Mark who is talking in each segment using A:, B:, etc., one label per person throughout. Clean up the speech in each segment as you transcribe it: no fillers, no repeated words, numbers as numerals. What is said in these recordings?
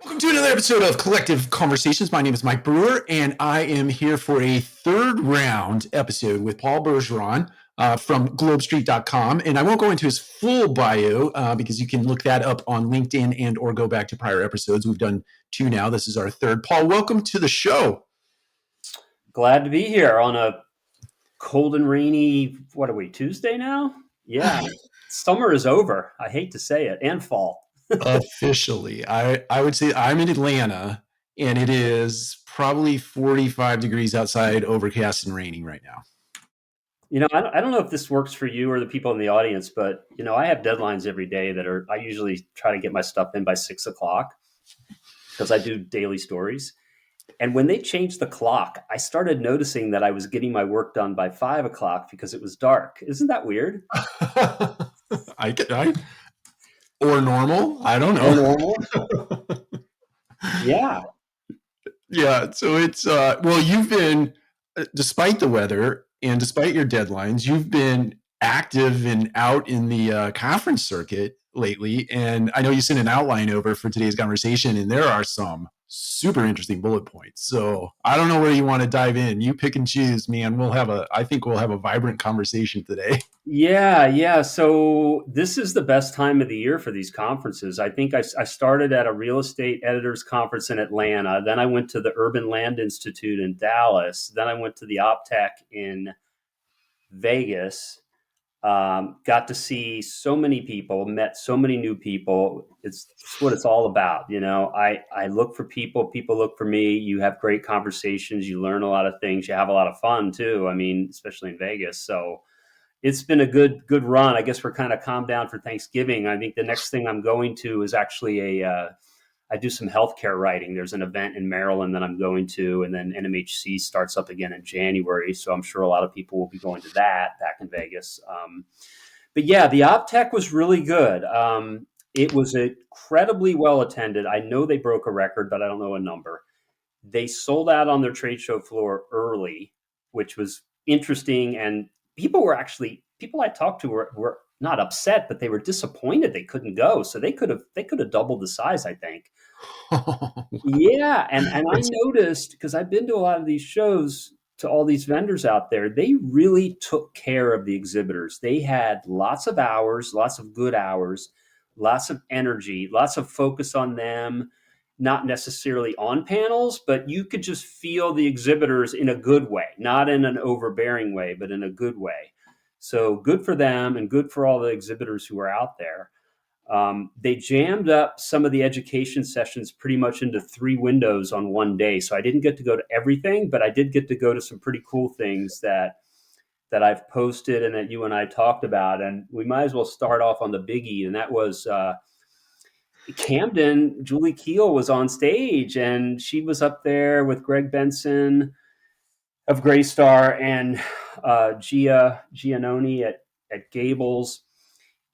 A: Welcome to another episode of Collective Conversations. My name is Mike Brewer, and I am here for a third round episode with Paul Bergeron from globestreet.com. And I won't go into his full bio because you can look that up on LinkedIn and or go back to prior episodes. We've done two now. This is our third. Paul, welcome to the show.
B: Glad to be here on a cold and rainy, what are we, Tuesday now? Yeah, summer is over. I hate to say it, and fall.
A: Officially, I would say I'm in Atlanta, and it is probably 45 degrees outside, overcast and raining right now.
B: I don't know if this works for you or the people in the audience, but, I have deadlines every day I usually try to get my stuff in by 6 o'clock because I do daily stories. And when they changed the clock, I started noticing that I was getting my work done by 5 o'clock because it was dark. Isn't that weird?
A: I or normal. I don't know.
B: Or normal? Yeah.
A: Yeah. So it's, well, you've been, despite the weather and despite your deadlines, you've been active and out in the conference circuit lately. And I know you sent an outline over for today's conversation, and there are some super interesting bullet points. So I don't know where you want to dive in. You pick and choose, man. I think we'll have a vibrant conversation today.
B: Yeah. So this is the best time of the year for these conferences. I think I started at a real estate editors conference in Atlanta. Then I went to the Urban Land Institute in Dallas. Then I went to the OpTech in Vegas. Got to see so many people, met so many new people. It's what it's all about. I look for people look for me. You have great conversations. You learn a lot of things. You have a lot of fun too. I mean, especially in Vegas. So it's been a good run. I guess we're kind of calmed down for Thanksgiving. I think the next thing I'm going to is actually I do some healthcare writing. There's an event in Maryland that I'm going to, and then NMHC starts up again in January. So I'm sure a lot of people will be going to that back in Vegas. But yeah, the OpTech was really good. It was incredibly well attended. I know they broke a record, but I don't know a number. They sold out on their trade show floor early, which was interesting. And people I talked to were not upset, but they were disappointed they couldn't go. So they could have doubled the size, I think. Yeah. And I noticed, because I've been to a lot of these shows, to all these vendors out there, they really took care of the exhibitors. They had lots of hours, lots of good hours, lots of energy, lots of focus on them, not necessarily on panels, but you could just feel the exhibitors in a good way, not in an overbearing way, but in a good way. So good for them and good for all the exhibitors who are out there. They jammed up some of the education sessions pretty much into 3 windows on one day. So I didn't get to go to everything, but I did get to go to some pretty cool things that I've posted and that you and I talked about. And we might as well start off on the biggie. And that was Camden. Julie Keel was on stage, and she was up there with Greg Benson of Graystar and Gia Giannoni at Gables.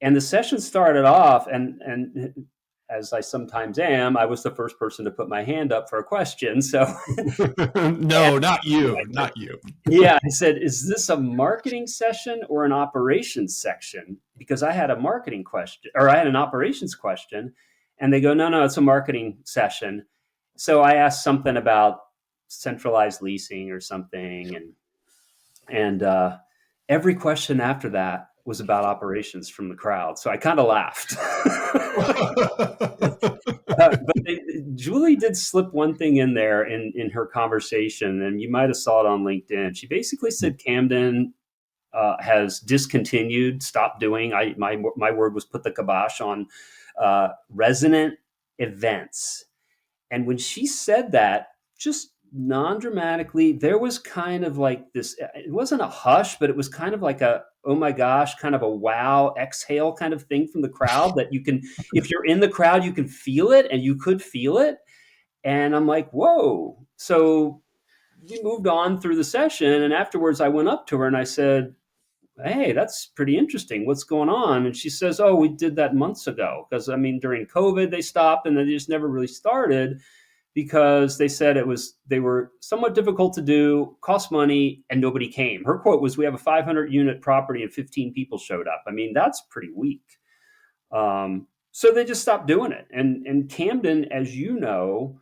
B: And the session started off, and as I sometimes am, I was the first person to put my hand up for a question. So
A: No, not you.
B: Yeah, I said, is this a marketing session or an operations section? Because I had a marketing question, or I had an operations question, and they go, no, it's a marketing session. So I asked something about centralized leasing or something, and every question after that was about operations from the crowd. So I kind of laughed. But Julie did slip one thing in there in her conversation, and you might have saw it on LinkedIn. She basically said Camden has discontinued, stopped doing. My word was put the kibosh on resident events. And when she said that, just non-dramatically, there was kind of like this, it wasn't a hush, but it was kind of like a, oh my gosh, kind of a wow, exhale kind of thing from the crowd that you can, if you're in the crowd, you can feel it, and you could feel it. And I'm like, whoa. So we moved on through the session. And afterwards I went up to her and I said, hey, that's pretty interesting. What's going on? And she says, oh, we did that months ago. Because during COVID, they stopped, and they just never really started, because they said they were somewhat difficult to do, cost money, and nobody came. Her quote was, we have a 500 unit property and 15 people showed up. That's pretty weak. So they just stopped doing it. And Camden, as you know,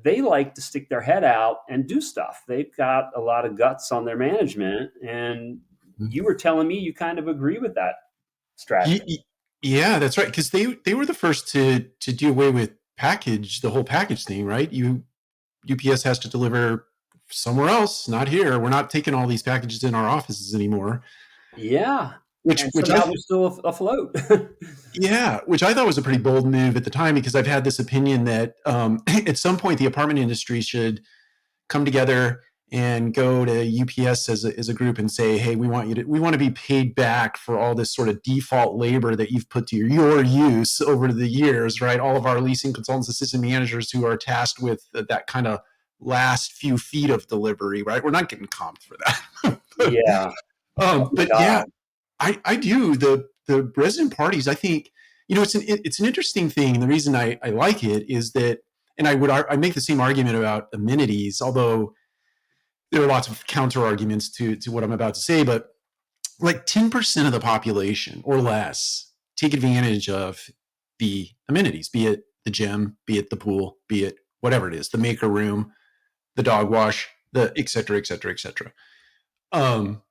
B: they like to stick their head out and do stuff. They've got a lot of guts on their management. And you were telling me you kind of agree with that strategy.
A: Yeah, that's right. Because they were the first to do away with the whole package thing, right? UPS has to deliver somewhere else, not here. We're not taking all these packages in our offices anymore.
B: Yeah.
A: Which
B: And
A: which I
B: somehow they're still afloat.
A: Yeah, which I thought was a pretty bold move at the time because I've had this opinion that at some point the apartment industry should come together and go to UPS as a group and say, hey, we want to be paid back for all this sort of default labor that you've put to your use over the years, right? All of our leasing consultants, assistant managers who are tasked with that kind of last few feet of delivery, right? We're not getting comped for that.
B: Yeah. Oh my
A: But yeah,
B: God.
A: I do the resident parties. I think it's an interesting thing, and the reason I like it is that, and I make the same argument about amenities, although there are lots of counter arguments to what I'm about to say. But like 10% of the population or less take advantage of the amenities, be it the gym, be it the pool, be it whatever it is, the maker room, the dog wash, the et cetera, et cetera, et cetera. Um,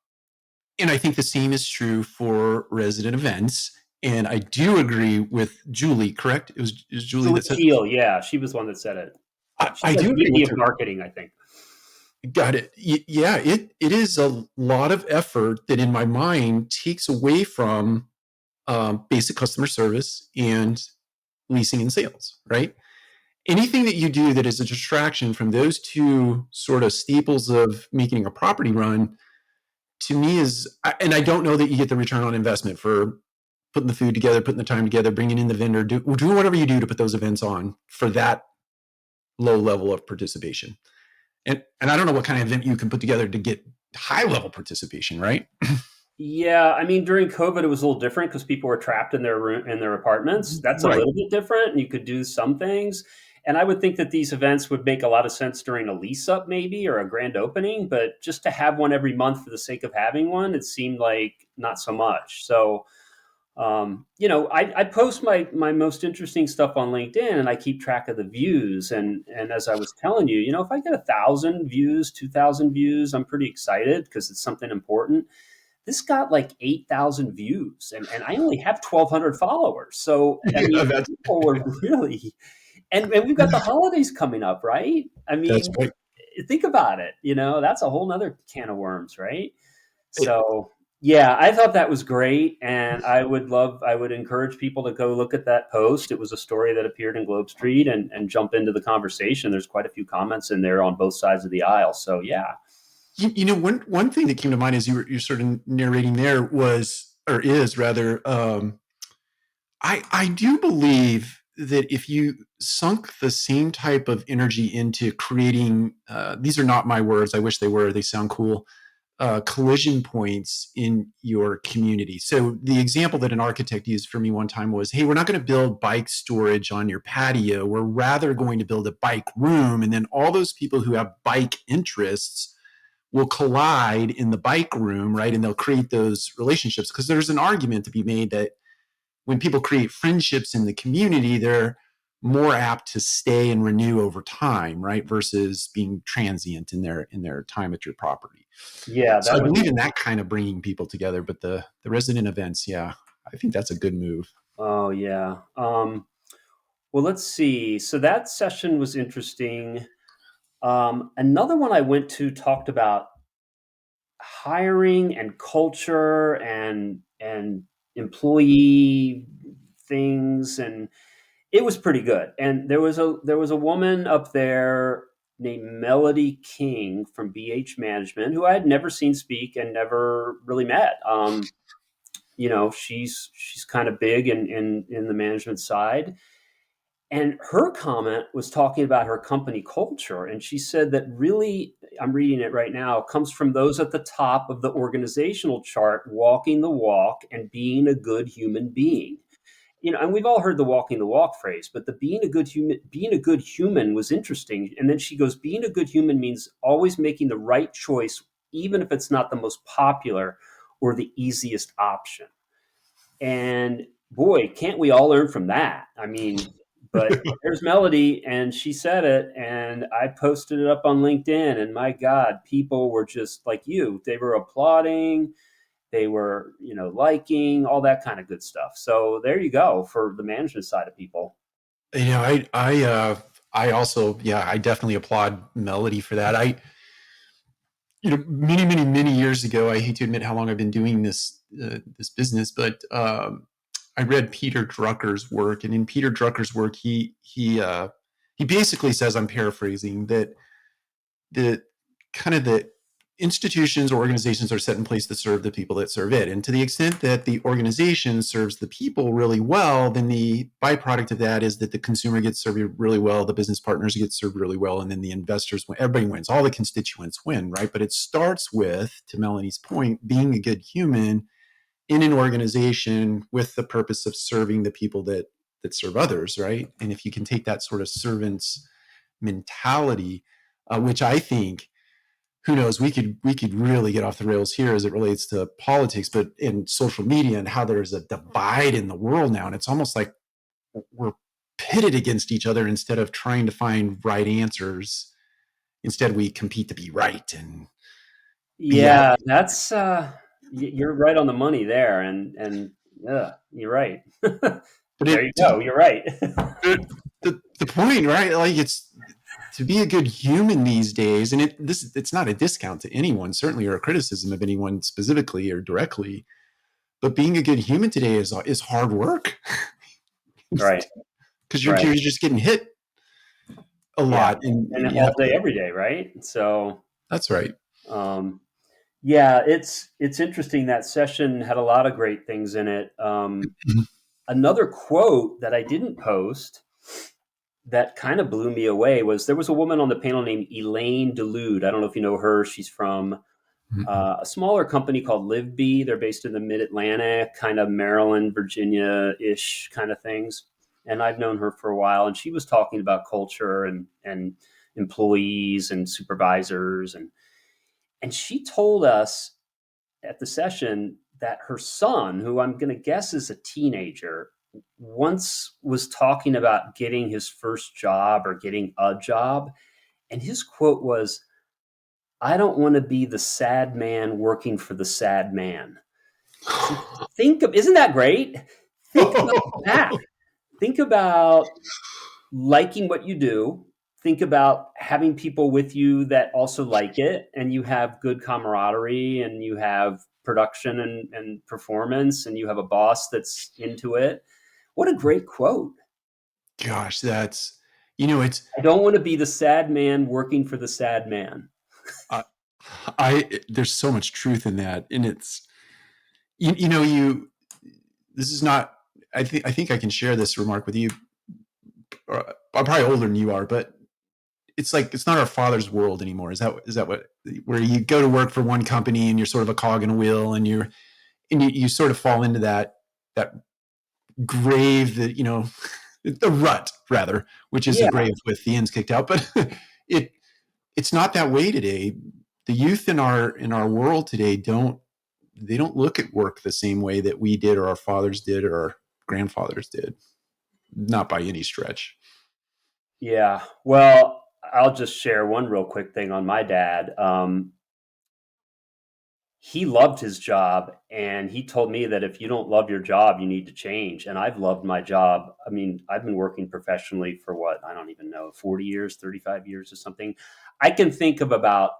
A: and I think the same is true for resident events. And I do agree with Julie, correct? It was Julie
B: Julie
A: that said,
B: Teal, yeah, she was one that said it. She's
A: I
B: like
A: do agree
B: VP
A: with
B: of
A: her.
B: marketing, I think.
A: Got it. Yeah, it is a lot of effort that in my mind takes away from basic customer service and leasing and sales, right? Anything that you do that is a distraction from those two sort of staples of making a property run, to me and I don't know that you get the return on investment for putting the food together, putting the time together, bringing in the vendor, do whatever you do to put those events on for that low level of participation. And I don't know what kind of event you can put together to get high level participation, right?
B: Yeah, I mean, during COVID, it was a little different because people were trapped in their room in their apartments. That's a
A: Right.
B: little bit different, and you could do some things. And I would think that these events would make a lot of sense during a lease up, maybe, or a grand opening. But just to have one every month for the sake of having one, it seemed like not so much. So, I post my most interesting stuff on LinkedIn, and I keep track of the views. And as I was telling you, if I get 1,000 views, 2,000 views, I'm pretty excited because it's something important. This got like 8,000 views, and I only have 1,200 followers. So, I
A: Yeah,
B: mean, people were really, and we've got the holidays coming up, right? I
A: that's
B: mean,
A: right.
B: think about it. That's a whole nother can of worms, right? So, yeah, I thought that was great. And I would encourage people to go look at that post. It was a story that appeared in Globe Street and jump into the conversation. There's quite a few comments in there on both sides of the aisle. So, yeah.
A: One thing that came to mind as you're sort of narrating there was, or is rather, I do believe that if you sunk the same type of energy into creating, these are not my words, I wish they were, they sound cool, collision points in your community. So the example that an architect used for me one time was, hey, we're not going to build bike storage on your patio. We're rather going to build a bike room. And then all those people who have bike interests will collide in the bike room, right? And they'll create those relationships because there's an argument to be made that when people create friendships in the community, they're more apt to stay and renew over time, right? Versus being transient in their time at your property.
B: Yeah,
A: So
B: that
A: I
B: would
A: believe
B: be.
A: in that kind of bringing people together. But the resident events, yeah, I think that's a good move.
B: Oh, yeah. Well, let's see. So that session was interesting. Another one I went to talked about hiring and culture and employee things, and it was pretty good. And there was a woman up there named Melody King from BH Management who I had never seen speak and never really met. She's kind of big in the management side. And her comment was talking about her company culture. And she said that really, I'm reading it right now, comes from those at the top of the organizational chart, walking the walk and being a good human being. And we've all heard the walking the walk phrase, but the being a good human was interesting. And then she goes, being a good human means always making the right choice, even if it's not the most popular or the easiest option. And boy, can't we all learn from that? I mean, but there's Melody, and she said it, and I posted it up on LinkedIn, and my God, people were just like you. They were applauding, they were, liking, all that kind of good stuff. So there you go for the management side of people.
A: I also, yeah, I definitely applaud Melody for that. Many, many, many years ago, I hate to admit how long I've been doing this business, but I read Peter Drucker's work, and in Peter Drucker's work, he basically says, I'm paraphrasing, that the kind of the institutions or organizations are set in place to serve the people that serve it. And to the extent that the organization serves the people really well, then the byproduct of that is that the consumer gets served really well, the business partners get served really well, and then the investors win. Everybody wins. All the constituents win, right? But it starts with, to Melanie's point, being a good human in an organization with the purpose of serving the people that serve others, right? And if you can take that sort of servant's mentality, which I think, who knows, we could really get off the rails here as it relates to politics, but in social media and how there's a divide in the world now, and it's almost like we're pitted against each other instead of trying to find right answers. Instead, we compete to be right and be out.
B: Yeah, that's you're right on the money there, and yeah, you're right.
A: But
B: There you
A: it
B: go. You're right.
A: the point, right? Like, it's to be a good human these days, and it's not a discount to anyone, certainly, or a criticism of anyone specifically or directly. But being a good human today is hard work
B: Right,
A: because you're
B: right.
A: you're just getting hit a
B: Yeah,
A: lot, and
B: and
A: you
B: all
A: have
B: day,
A: to.
B: every day, right? So,
A: That's right.
B: um, yeah, it's interesting. That session had a lot of great things in it. Another quote that I didn't post that kind of blew me away was there was a woman on the panel named Elaine Delude. I don't know if you know her. She's from a smaller company called LiveBee. They're based in the Mid Atlantic, kind of Maryland, Virginia ish kind of things. And I've known her for a while, and she was talking about culture and employees and supervisors, and she told us at the session that her son, who I'm going to guess is a teenager, once was talking about getting his first job or getting a job. And his quote was, I don't want to be the sad man working for the sad man. So isn't that great? Think about that. Think about liking what you do. Think about having people with you that also like it, and you have good camaraderie, and you have production and performance, and you have a boss that's into it. What a great quote.
A: Gosh, it's
B: I don't want to be the sad man working for the sad man.
A: I, there's so much truth in that, and it's you. This is not. I think I can share this remark with you. I'm probably older than you are, but it's like it's not our father's world anymore. Is that what, where you go to work for one company and you're sort of a cog in a wheel, and you sort of fall into that grave, that the rut, rather, which is a
B: Yeah,
A: grave with the ends kicked out. But it it's not that way today. The youth in our world today don't look at work the same way that we did, or our fathers did, or our grandfathers did. Not by any stretch.
B: yeah. Well, I'll just share one real quick thing on my dad. He loved his job, and he told me that if you don't love your job, you need to change. And I've loved my job. I mean, I've been working professionally for what, I don't even know, 40 years, 35 years or something. I can think of about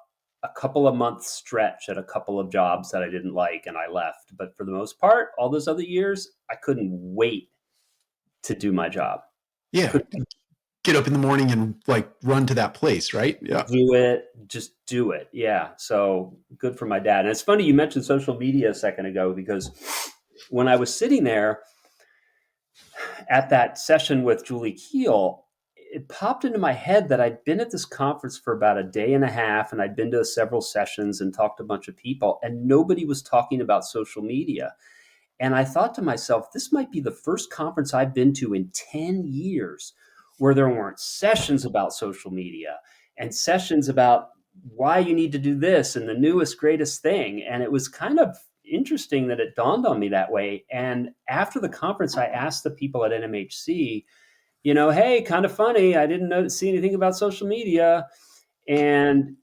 B: a couple of months stretch at a couple of jobs that I didn't like and I left. But for the most part, all those other years, I couldn't wait to do my job.
A: Yeah,
B: Couldn't
A: get up in the morning and like run to that place, right? Yeah.
B: do it, just do it. Yeah. So good for my dad. And it's funny you mentioned social media a second ago, because when I was sitting there at that session with Julie Keel, it popped into my head that I'd been at this conference for about a day and a half, and I'd been to several sessions and talked to a bunch of people, and nobody was talking about social media. And I thought to myself, this might be the first conference I've been to in 10 years where there weren't sessions about social media and sessions about why you need to do this and the newest, greatest thing. And it was kind of interesting that it dawned on me that way. And after the conference, I asked the people at NMHC, hey, kind of funny. I didn't see anything about social media. And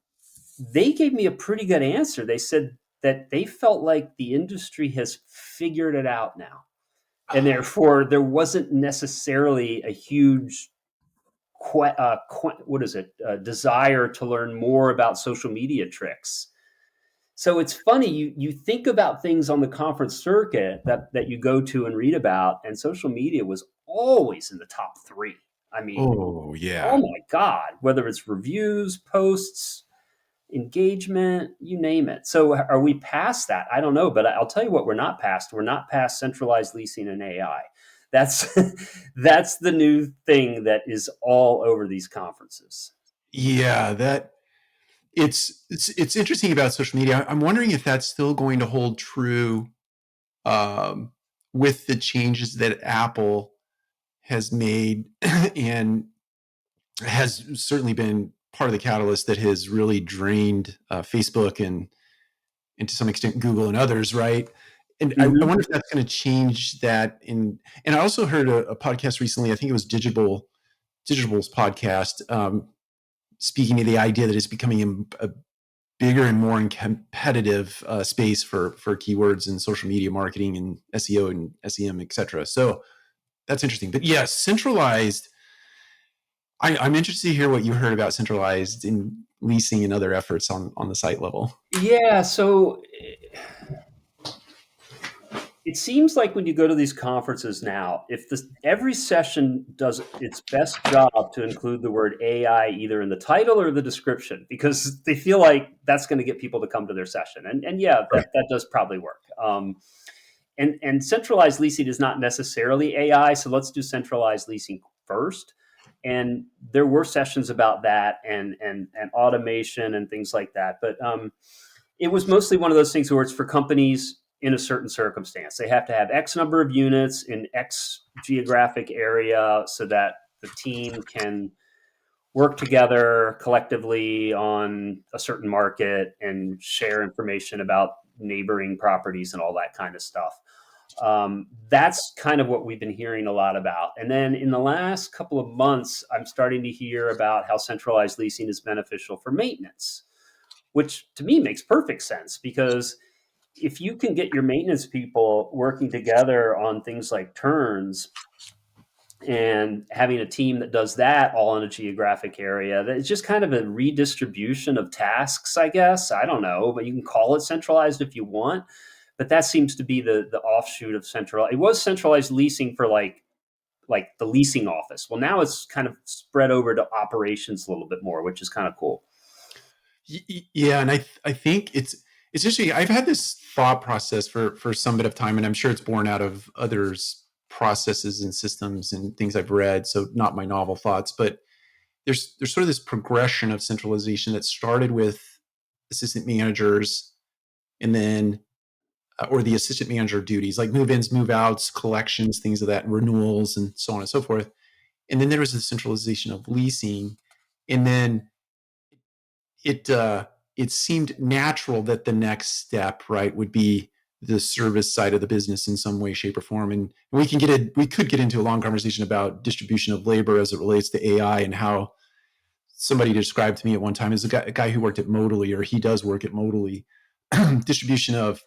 B: they gave me a pretty good answer. They said that they felt like the industry has figured it out now. And therefore, there wasn't necessarily a huge what is it? Desire to learn more about social media tricks. So it's funny, you think about things on the conference circuit that you go to and read about, and social media was always in the top three. I mean,
A: Oh,
B: oh
A: yeah.
B: my God, whether it's reviews, posts, engagement, you name it. So are we past that? I don't know, but I'll tell you what we're not past. We're not past centralized leasing and AI. That's that's the new thing that is all over these conferences.
A: Yeah, that it's interesting about social media. I'm wondering if that's still going to hold true um, with the changes that Apple has made and has certainly been part of the catalyst that has really drained Facebook and to some extent Google and others, right? And I
B: Mm-hmm.
A: wonder if that's going to change that. And I also heard a podcast recently. I think it was Digital's podcast, speaking of the idea that it's becoming a bigger and more competitive space for keywords and social media marketing and SEO and SEM, et cetera. So that's interesting. But yes, centralized. I'm interested to hear what you heard about centralized in leasing and other efforts on the site level.
B: Yeah, so it seems like when you go to these conferences now, if every session does its best job to include the word AI either in the title or the description, because they feel like that's going to get people to come to their session. And yeah,
A: Right.
B: that does probably work. And centralized leasing is not necessarily AI, so let's do centralized leasing first. And there were sessions about that and automation and things like that. But it was mostly one of those things where it's for companies in a certain circumstance. They have to have X number of units in X geographic area so that the team can work together collectively on a certain market and share information about neighboring properties and all that kind of stuff. That's kind of what we've been hearing a lot about. And then in the last couple of months, I'm starting to hear about how centralized leasing is beneficial for maintenance, which to me makes perfect sense because if you can get your maintenance people working together on things like turns and having a team that does that all in a geographic area, that it's just kind of a redistribution of tasks, I guess. I don't know, but you can call it centralized if you want. But that seems to be the offshoot of central. It was centralized leasing for like the leasing office. Well, now it's kind of spread over to operations a little bit more, which is kind of cool.
A: Yeah, and I think it's interesting. I've had this thought process for some bit of time, and I'm sure it's born out of others' processes and systems and things I've read. So not my novel thoughts, but there's sort of this progression of centralization that started with assistant managers, and then or the assistant manager duties like move-ins, move-outs, collections, things of that, renewals, and so on and so forth. And then there was the centralization of leasing, and then it seemed natural that the next step, right, would be the service side of the business in some way, shape, or form. And we could get into a long conversation about distribution of labor as it relates to AI and how somebody described to me at one time as a guy who worked at Modally, or he does work at Modally, distribution of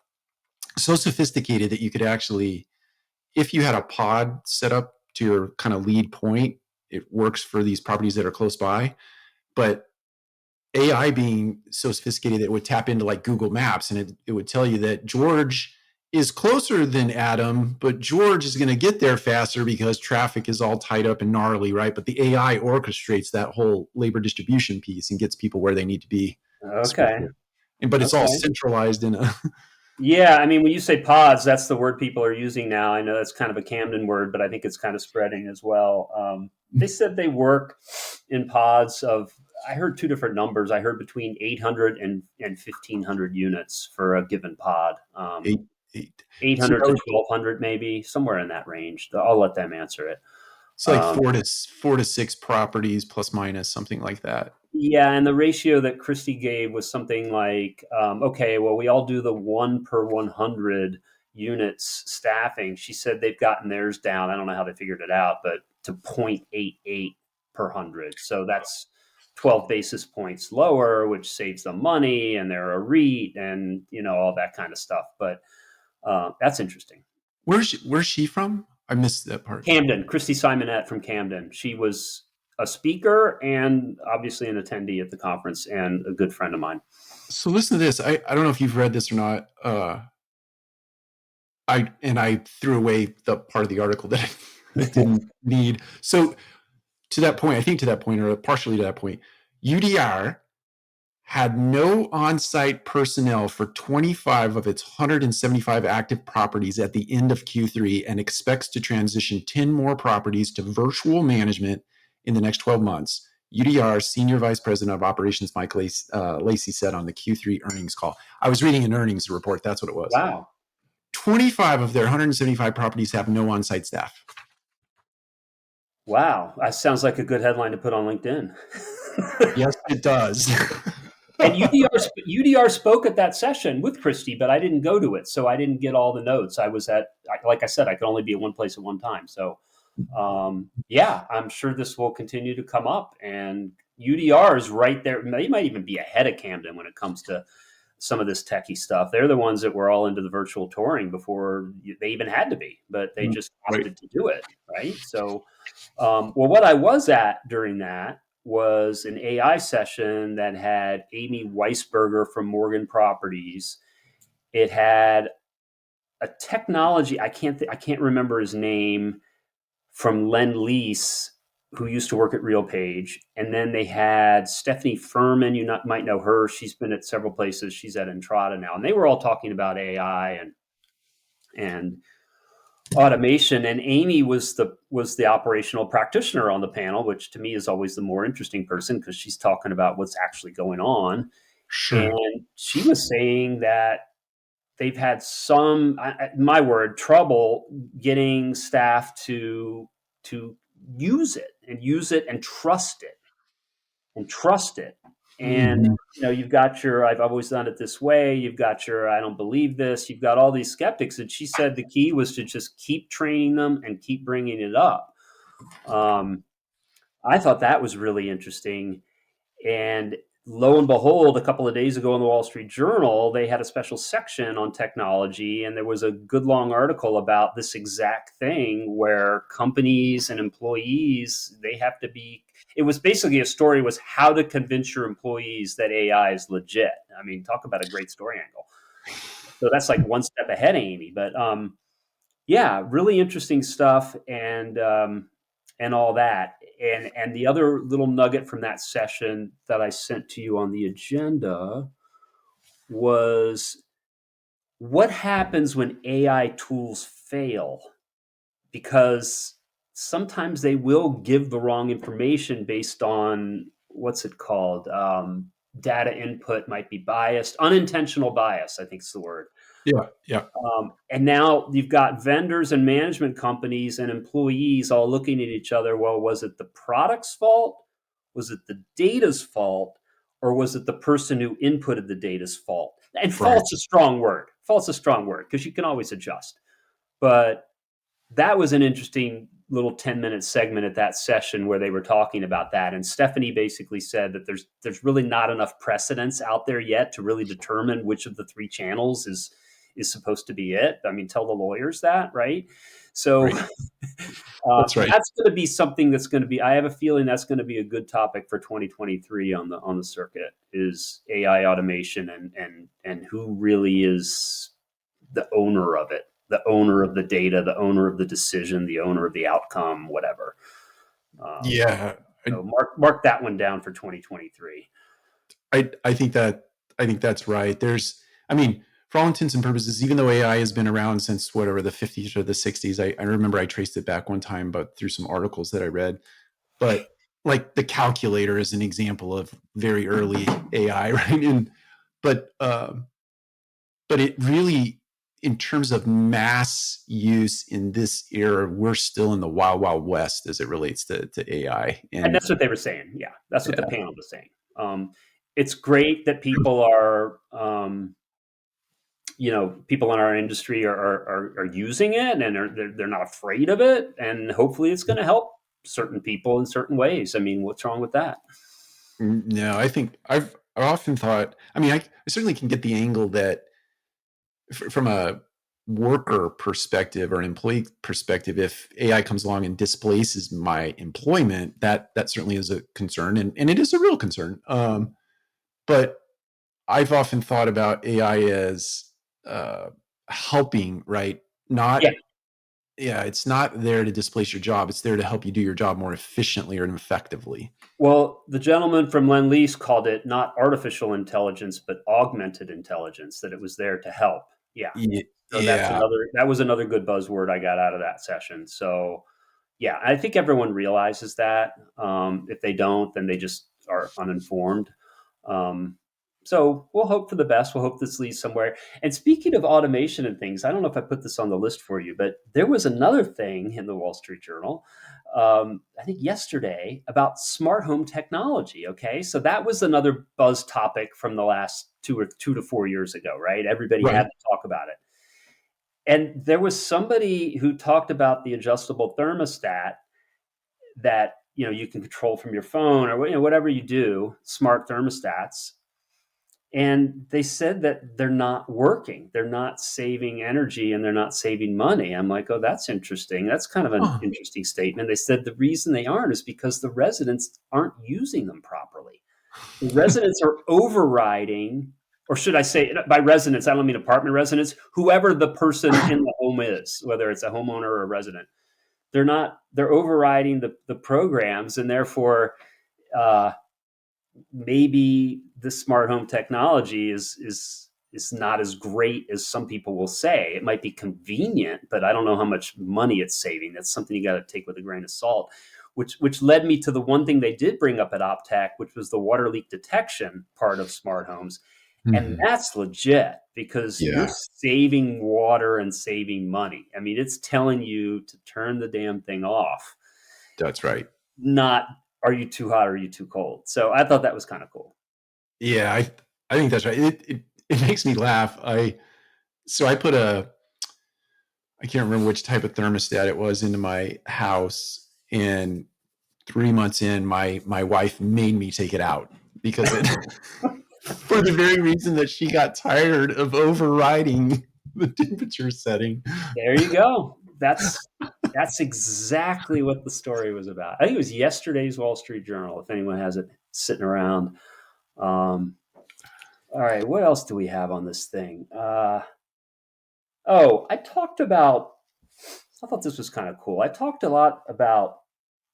A: so sophisticated that you could actually, if you had a pod set up to your kind of lead point, it works for these properties that are close by. But AI being so sophisticated that it would tap into like Google Maps and it would tell you that George is closer than Adam, but George is going to get there faster because traffic is all tied up and gnarly, right? But the AI orchestrates that whole labor distribution piece and gets people where they need to be
B: Okay.
A: swifter. But it's all
B: Okay.
A: centralized in a
B: Yeah, I mean, when you say pods, that's the word people are using now. I know that's kind of a Camden word, but I think it's kind of spreading as well. They said they work in pods of, I heard two different numbers. I heard between 800 and 1,500 units for a given pod.
A: eight, eight. So
B: 800
A: that
B: to
A: would,
B: 1,200, maybe somewhere in that range. I'll let them answer it.
A: It's like four to six properties plus minus something like that.
B: Yeah, and the ratio that Christie gave was something like, okay, well, we all do the 1 per 100 units staffing. She said they've gotten theirs down. I don't know how they figured it out, but to 0.88 per 100. So that's 12 basis points lower, which saves them money, and they're a REIT, and all that kind of stuff. But that's interesting.
A: Where's she from? I missed that part.
B: Camden, Christy Simonette from Camden. She was a speaker and obviously an attendee at the conference and a good friend of mine.
A: So listen to this. I don't know if you've read this or not. I threw away the part of the article that I didn't need. So to that point, I think to that point, or partially to that point, UDR had no on-site personnel for 25 of its 175 active properties at the end of Q3 and expects to transition 10 more properties to virtual management in the next 12 months. UDR Senior Vice President of Operations Mike Lacey said on the Q3 earnings call. I was reading an earnings report. That's what it was.
B: Wow.
A: 25 of their 175 properties have no on-site staff.
B: Wow. That sounds like a good headline to put on LinkedIn.
A: Yes, it does.
B: And UDR spoke at that session with Christy, but I didn't go to it, so I didn't get all the notes. I was like I said, I could only be at one place at one time. So, yeah, I'm sure this will continue to come up. And UDR is right there. They might even be ahead of Camden when it comes to some of this techie stuff. They're the ones that were all into the virtual touring before they even had to be, but they just opted to do it, right? So, well, what I was at during that was an AI session that had Amy Weisberger from Morgan Properties. It had a technology, I can't remember his name, from Lend Lease, who used to work at RealPage. And then they had Stephanie Furman. You might know her. She's been at several places. She's at Entrada now. And they were all talking about AI and automation. And Amy was the operational practitioner on the panel, which to me is always the more interesting person because she's talking about what's actually going on.
A: Sure.
B: And she was saying that they've had some, my word, trouble getting staff to use it and trust it and you've got your I've always done it this way, you've got your I don't believe this, you've got all these skeptics. And she said the key was to just keep training them and keep bringing it up. I thought that was really interesting. And lo and behold, a couple of days ago in the Wall Street Journal, they had a special section on technology, and there was a good long article about this exact thing where companies and employees, they have to be, it was basically a story was how to convince your employees that AI is legit. I mean, talk about a great story angle. So that's like one step ahead of Amy, but yeah, really interesting stuff. And all that. And the other little nugget from that session that I sent to you on the agenda was what happens when AI tools fail? Because sometimes they will give the wrong information based on what's it called? Data input might be biased, unintentional bias, I think is the word.
A: Yeah.
B: And now you've got vendors and management companies and employees all looking at each other. Well, was it the product's fault? Was it the data's fault? Or was it the person who inputted the data's fault? And fault's a strong word. Fault's a strong word because you can always adjust. But that was an interesting little 10-minute segment at that session where they were talking about that. And Stephanie basically said that there's really not enough precedence out there yet to really determine which of the three channels is supposed to be it. I mean, tell the lawyers that, right? So
A: That's right.
B: That's going to be something that's going to be, I have a feeling that's going to be a good topic for 2023 on the circuit is AI automation and who really is the owner of it, the owner of the data, the owner of the decision, the owner of the outcome, whatever.
A: Yeah.
B: So mark that one down for 2023.
A: I think that's right. For all intents and purposes, even though AI has been around since whatever the 50s or the 60s, I remember I traced it back one time, but through some articles that I read. But like the calculator is an example of very early AI, right? But it really in terms of mass use in this era, we're still in the wild, wild west as it relates to AI.
B: And
A: And
B: that's what they were saying. Yeah, that's what the
A: yeah,
B: panel was saying. It's great that people are, people in our industry are using it and they're not afraid of it. And hopefully it's going to help certain people in certain ways. I mean, what's wrong with that?
A: no, I think I've often thought, I mean, I certainly can get the angle that from a worker perspective or an employee perspective, if AI comes along and displaces my employment, that certainly is a concern, and it is a real concern. But I've often thought about AI as uh, helping, right?
B: Yeah.
A: Not, yeah, it's not there to displace your job. It's there to help you do your job more efficiently or effectively.
B: Well, the gentleman from Lend Lease called it not artificial intelligence, but augmented intelligence, that it was there to help. Yeah. So
A: Yeah.
B: that was another good buzzword I got out of that session. So yeah, I think everyone realizes that. If they don't, then they just are uninformed. Um, so we'll hope for the best. We'll hope this leads somewhere. And speaking of automation and things, I don't know if I put this on the list for you, but there was another thing in the Wall Street Journal, I think yesterday, about smart home technology. Okay, so that was another buzz topic from the last 2 to 4 years ago, right? Everybody had
A: Right.
B: to talk about it. And there was somebody who talked about the adjustable thermostat that you can control from your phone or whatever you do, smart thermostats. And they said that they're not working, they're not saving energy, and they're not saving money. I'm like, oh, that's interesting. That's kind of an
A: Huh.
B: interesting statement. They said the reason they aren't is because the residents aren't using them properly. The residents are overriding, or should I say, by residents, I don't mean apartment residents, whoever the person in the home is, whether it's a homeowner or a resident. They're overriding the programs, and therefore uh, maybe the smart home technology is not as great as some people will say. It might be convenient, but I don't know how much money it's saving. That's something you got to take with a grain of salt. Which led me to the one thing they did bring up at OpTech, which was the water leak detection part of smart homes. And
A: Mhm.
B: that's legit because you're
A: Yeah,
B: saving water and saving money. I mean, it's telling you to turn the damn thing off,
A: that's right.
B: not are you too hot or are you too cold. So I thought that was kind of cool.
A: Yeah, I think that's right. It makes me laugh. I put I can't remember which type of thermostat it was into my house, and 3 months in, my wife made me take it out because it for the very reason that she got tired of overriding the temperature setting.
B: There you go. That's exactly what the story was about. I think it was yesterday's Wall Street Journal. If anyone has it sitting around. Um, all right, what else do we have on this thing? Oh, I talked about. I thought this was kind of cool. I talked a lot about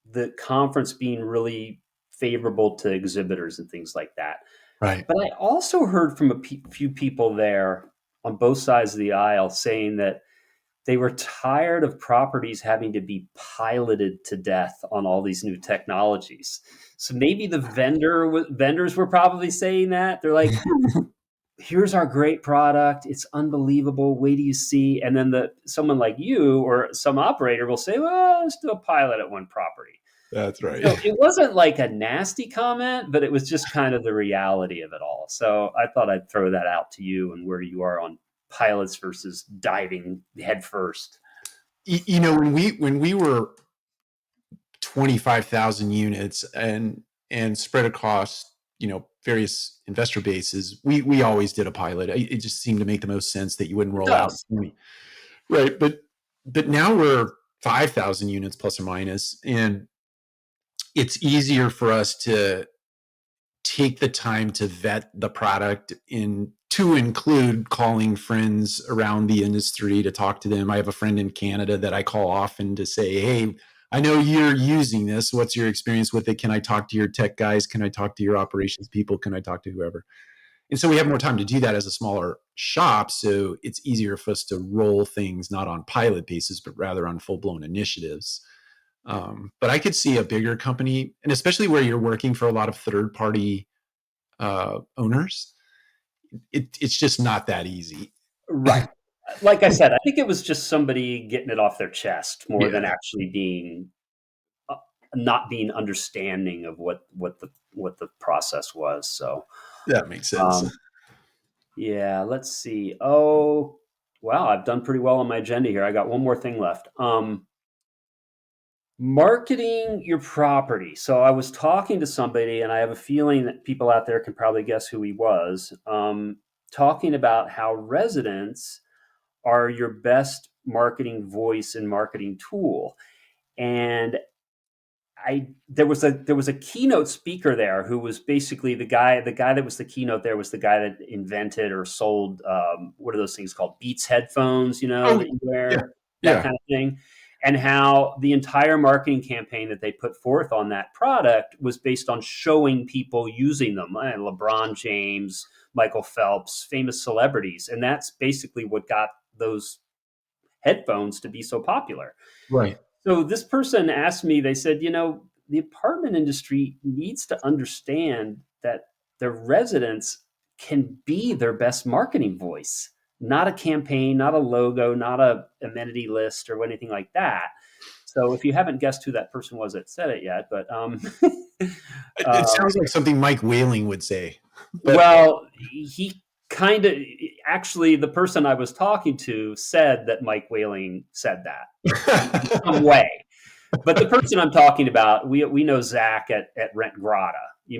B: the conference being really favorable to exhibitors and things like that.
A: Right.
B: But I also heard from few people there on both sides of the aisle saying that they were tired of properties having to be piloted to death on all these new technologies. So maybe the vendors were probably saying that. They're like, here's our great product. It's unbelievable. Wait do you see. And then someone like you or some operator will say, well, let's do a pilot at one property.
A: That's right.
B: So it wasn't like a nasty comment, but it was just kind of the reality of it all. So I thought I'd throw that out to you and where you are on pilots versus diving head first.
A: When we were 25,000 units and spread across, various investor bases, we always did a pilot. It just seemed to make the most sense that you wouldn't
B: It
A: roll out
B: does.
A: 20. Right. But now we're 5,000 units plus or minus, and it's easier for us to take the time to vet the product in to include calling friends around the industry to talk to them. I have a friend in Canada that I call often to say, hey, I know you're using this. What's your experience with it? Can I talk to your tech guys? Can I talk to your operations people? Can I talk to whoever? And so we have more time to do that as a smaller shop. So it's easier for us to roll things not on pilot basis, but rather on full blown initiatives. But I could see a bigger company, and especially where you're working for a lot of third party owners, it's just not that easy.
B: Right. Like I said, I think it was just somebody getting it off their chest more than
A: Yeah,
B: actually being uh, not being understanding of what the process was. So,
A: that makes sense.
B: um, yeah, let's see. Oh, wow, I've done pretty well on my agenda here. I got one more thing left. Marketing your property. So I was talking to somebody, and I have a feeling that people out there can probably guess who he was. Talking about how residents are your best marketing voice and marketing tool. And I there was a keynote speaker there who was basically the guy that was the keynote there was the guy that invented or sold what are those things called, Beats headphones,
A: Oh,
B: that you
A: yeah,
B: wear, that
A: yeah,
B: kind of thing. And how the entire marketing campaign that they put forth on that product was based on showing people using them, LeBron James, Michael Phelps, famous celebrities. And that's basically what got those headphones to be so popular.
A: right,
B: So this person asked me, they said, the apartment industry needs to understand that their residents can be their best marketing voice, not a campaign, not a logo, not a amenity list or anything like that. So if you haven't guessed who that person was that said it yet, but
A: it
B: uh,
A: sounds like something Mike Whaling would say, but
B: well, he kind of actually the person I was talking to said that Mike Whaling said that in some way. But the person I'm talking about, we know Zach at Rent Grata.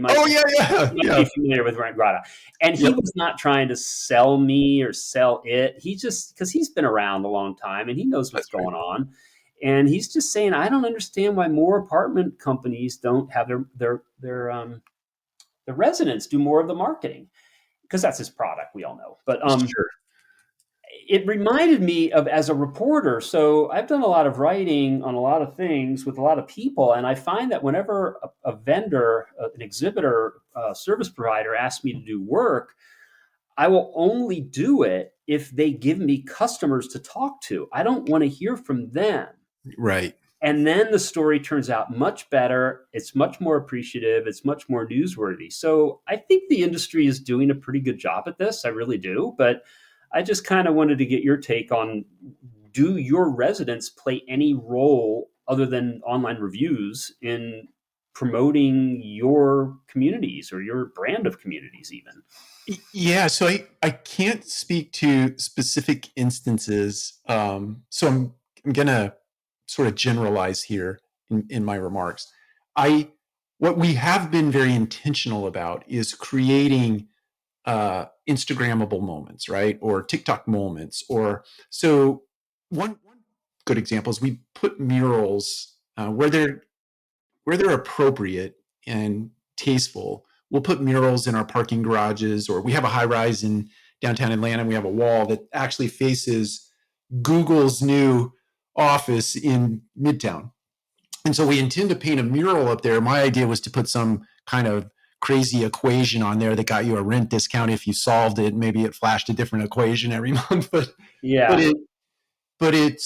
A: oh yeah, yeah,
B: You might
A: yeah,
B: be familiar with Rent Grata, and he
A: yep,
B: was not trying to sell me or sell it. He just because he's been around a long time and he knows what's
A: that's right.
B: going on, and he's just saying, I don't understand why more apartment companies don't have their residents do more of the marketing, because that's his product. We all know, but
A: Sure.
B: it reminded me of, as a reporter. So I've done a lot of writing on a lot of things with a lot of people, and I find that whenever a vendor, an exhibitor, service provider asks me to do work, I will only do it if they give me customers to talk to. I don't want to hear from them.
A: Right.
B: And then the story turns out much better. It's much more appreciative. It's much more newsworthy. So I think the industry is doing a pretty good job at this. I really do. But I just kind of wanted to get your take on, do your residents play any role other than online reviews in promoting your communities or your brand of communities, even?
A: Yeah, so I can't speak to specific instances. So I'm gonna sort of generalize here in my remarks. I What we have been very intentional about is creating Instagrammable moments, right? Or TikTok moments. Or so one good example is we put murals where they're appropriate and tasteful. We'll put murals in our parking garages, or we have a high rise in downtown Atlanta. And we have a wall that actually faces Google's new office in Midtown. And so we intend to paint a mural up there. My idea was to put some kind of crazy equation on there that got you a rent discount if you solved it. Maybe it flashed a different equation every month, but
B: Yeah.
A: it but it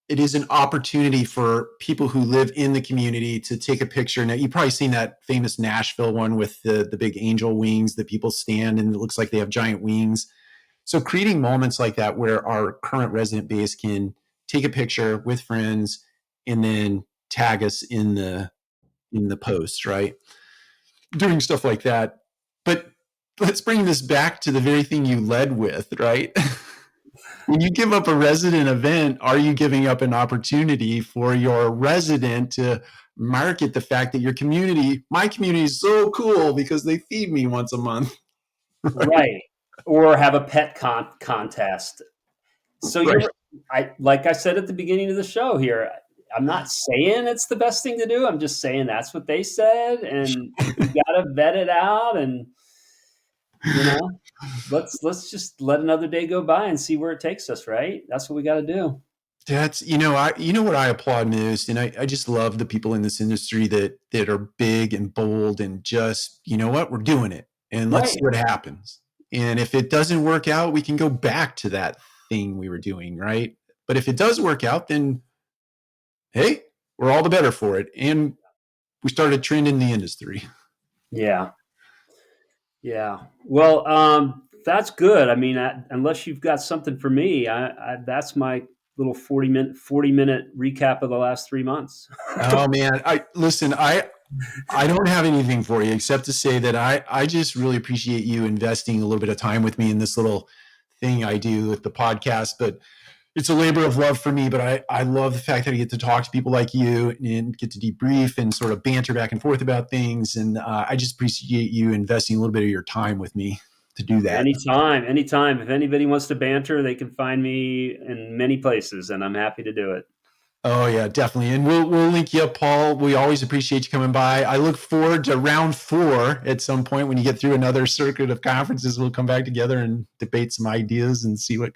A: is an opportunity for people who live in the community to take a picture. Now, you've probably seen that famous Nashville one with the big angel wings that people stand and it looks like they have giant wings. So creating moments like that where our current resident base can take a picture with friends and then tag us in the post, right? Doing stuff like that. But let's bring this back to the very thing you led with, right? When you give up a resident event, are you giving up an opportunity for your resident to market the fact that my community is so cool because they feed me once a month? Right.
B: Right. Or have a pet contest. So
A: Right.
B: like I said at the beginning of the show here, I'm not saying it's the best thing to do. I'm just saying that's what they said, and you got to vet it out, and you know, let's just let another day go by and see where it takes us. Right? That's what we got to do.
A: That's you know what I applaud most, and I just love the people in this industry that are big and bold and just, you know what, we're doing it and let's see
B: Right.
A: what happens. And if it doesn't work out, we can go back to that thing we were doing, right? But if it does work out, then hey, we're all the better for it. And we started a trend in the industry.
B: Yeah. Yeah. Well, That's good. I mean, unless you've got something for me, that's my little 40-minute recap of the last 3 months.
A: Oh man, I listen. I don't have anything for you except to say that I just really appreciate you investing a little bit of time with me in this little thing I do with the podcast. But it's a labor of love for me. But I love the fact that I get to talk to people like you and get to debrief and sort of banter back and forth about things. And I just appreciate you investing a little bit of your time with me to do that.
B: Anytime, anytime. If anybody wants to banter, they can find me in many places, and I'm happy to do it.
A: Oh yeah, definitely. And we'll link you up, Paul. We always appreciate you coming by. I look forward to round 4 at some point when you get through another circuit of conferences. We'll come back together and debate some ideas and see what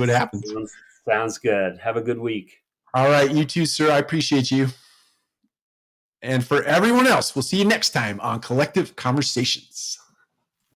A: happens.
B: Sounds good. Have a good week.
A: All right, you too, sir. I appreciate you. And for everyone else, we'll see you next time on Collective Conversations.